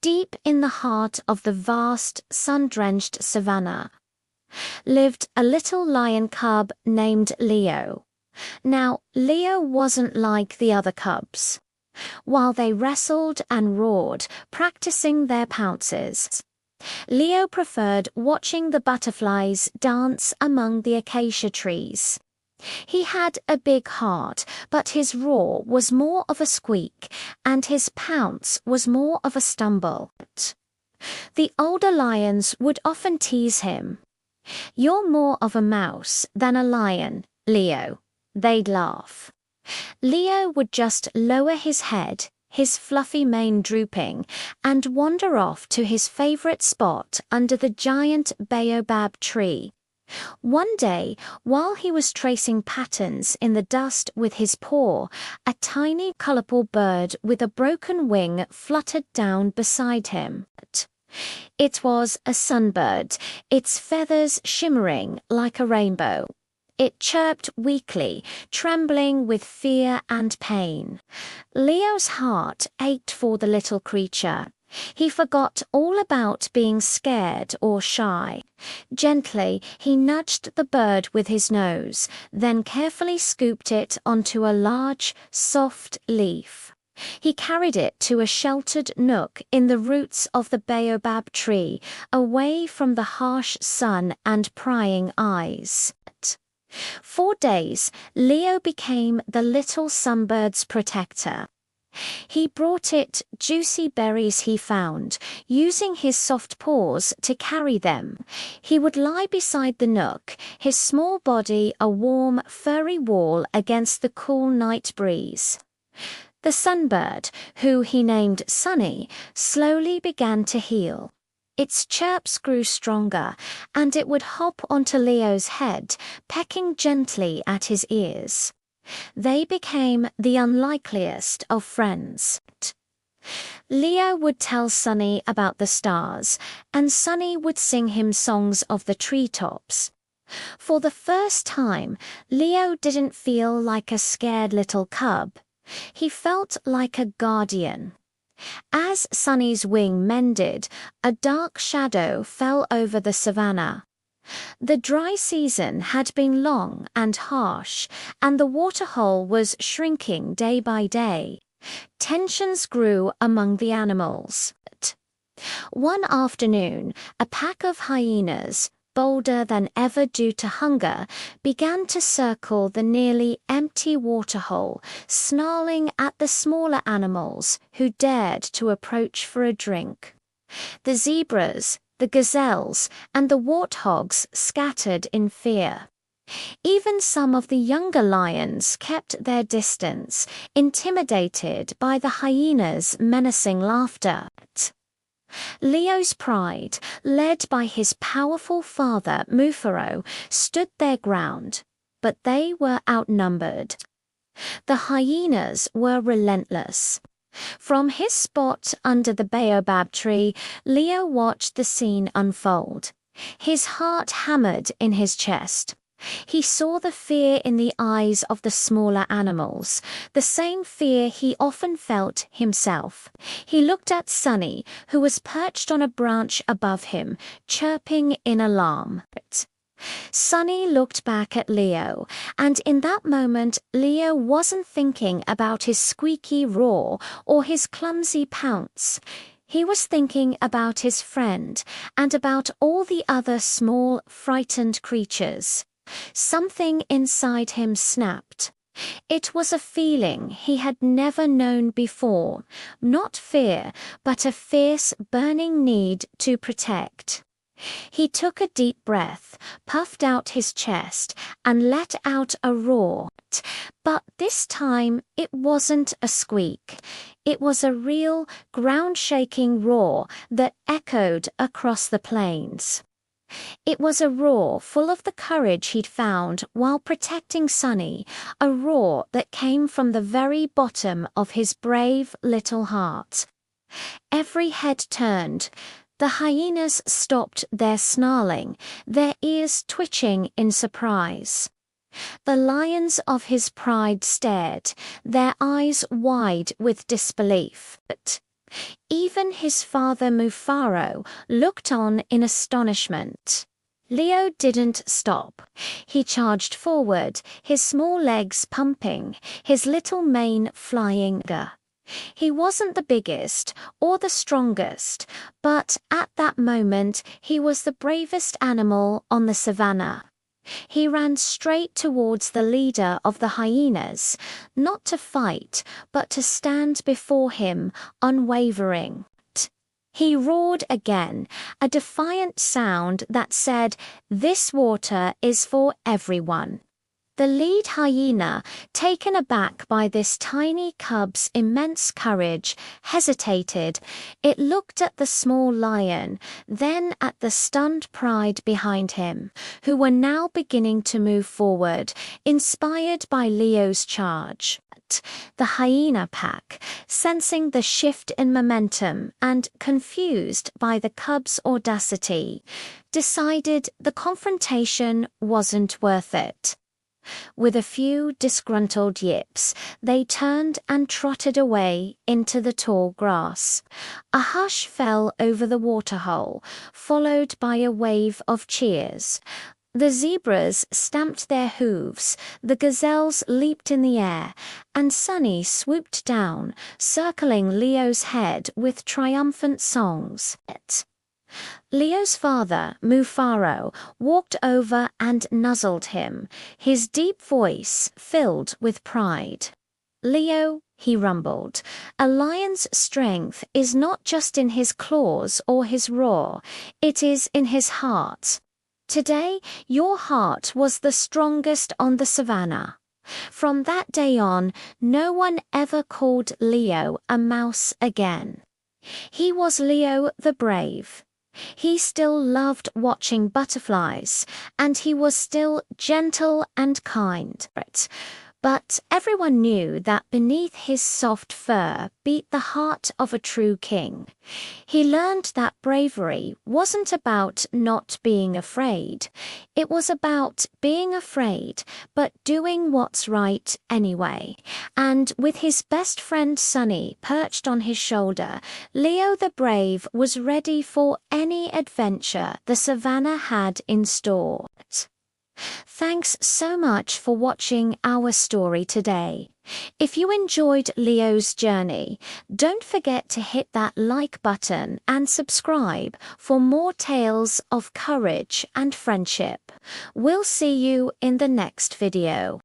Deep in the heart of the vast, sun-drenched savannah, lived a little lion cub named Leo. Now, Leo wasn't like the other cubs. While they wrestled and roared, practicing their pounces, Leo preferred watching the butterflies dance among the acacia trees. He had a big heart, but his roar was more of a squeak, and his pounce was more of a stumble. The older lions would often tease him. "You're more of a mouse than a lion, Leo," they'd laugh. Leo would just lower his head, his fluffy mane drooping, and wander off to his favorite spot under the giant baobab tree. One day, while he was tracing patterns in the dust with his paw, a tiny colorful bird with a broken wing fluttered down beside him. It was a sunbird, its feathers shimmering like a rainbow. It chirped weakly, trembling with fear and pain. Leo's heart ached for the little creature. He forgot all about being scared or shy. Gently, he nudged the bird with his nose, then carefully scooped it onto a large, soft leaf. He carried it to a sheltered nook in the roots of the baobab tree, away from the harsh sun and prying eyes. For days, Leo became the little sunbird's protector. He brought it juicy berries he found, using his soft paws to carry them. He would lie beside the nook, his small body a warm, furry wall against the cool night breeze. The sunbird, who he named Sunny, slowly began to heal. Its chirps grew stronger, and it would hop onto Leo's head, pecking gently at his ears. They became the unlikeliest of friends. Leo would tell Sunny about the stars, and Sunny would sing him songs of the treetops. For the first time, Leo didn't feel like a scared little cub. He felt like a guardian. As Sunny's wing mended, a dark shadow fell over the savannah. The dry season had been long and harsh, and the waterhole was shrinking day by day. Tensions grew among the animals. One afternoon, a pack of hyenas, bolder than ever due to hunger, began to circle the nearly empty waterhole, snarling at the smaller animals who dared to approach for a drink. The zebras, the gazelles, and the warthogs scattered in fear. Even some of the younger lions kept their distance, intimidated by the hyenas' menacing laughter. Leo's pride, led by his powerful father Mufaro, stood their ground, but they were outnumbered. The hyenas were relentless. From his spot under the baobab tree, Leo watched the scene unfold. His heart hammered in his chest. He saw the fear in the eyes of the smaller animals, the same fear he often felt himself. He looked at Sunny, who was perched on a branch above him, chirping in alarm. Sunny looked back at Leo, and in that moment Leo wasn't thinking about his squeaky roar or his clumsy pounce. He was thinking about his friend and about all the other small, frightened creatures. Something inside him snapped. It was a feeling he had never known before, not fear, but a fierce, burning need to protect. He took a deep breath, puffed out his chest, and let out a roar. But this time it wasn't a squeak. It was a real, ground-shaking roar that echoed across the plains. It was a roar full of the courage he'd found while protecting Sunny, a roar that came from the very bottom of his brave little heart. Every head turned. The hyenas stopped their snarling, their ears twitching in surprise. The lions of his pride stared, their eyes wide with disbelief. Even his father Mufaro looked on in astonishment. Leo didn't stop. He charged forward, his small legs pumping, his little mane flying. He wasn't the biggest or the strongest, but at that moment he was the bravest animal on the savannah. He ran straight towards the leader of the hyenas, not to fight, but to stand before him, unwavering. He roared again, a defiant sound that said, "This water is for everyone." The lead hyena, taken aback by this tiny cub's immense courage, hesitated. It looked at the small lion, then at the stunned pride behind him, who were now beginning to move forward, inspired by Leo's charge. The hyena pack, sensing the shift in momentum and confused by the cub's audacity, decided the confrontation wasn't worth it. With a few disgruntled yips, they turned and trotted away into the tall grass. A hush fell over the waterhole, followed by a wave of cheers. The zebras stamped their hooves, the gazelles leaped in the air, and Sunny swooped down, circling Leo's head with triumphant songs. Leo's father, Mufaro, walked over and nuzzled him, his deep voice filled with pride. "Leo," he rumbled, "a lion's strength is not just in his claws or his roar, it is in his heart. Today, your heart was the strongest on the savannah." From that day on, no one ever called Leo a mouse again. He was Leo the Brave. He still loved watching butterflies, and he was still gentle and kind. But everyone knew that beneath his soft fur beat the heart of a true king. He learned that bravery wasn't about not being afraid. It was about being afraid, but doing what's right anyway. And with his best friend Sunny perched on his shoulder, Leo the Brave was ready for any adventure the savannah had in store. Thanks so much for watching our story today. If you enjoyed Leo's journey, don't forget to hit that like button and subscribe for more tales of courage and friendship. We'll see you in the next video.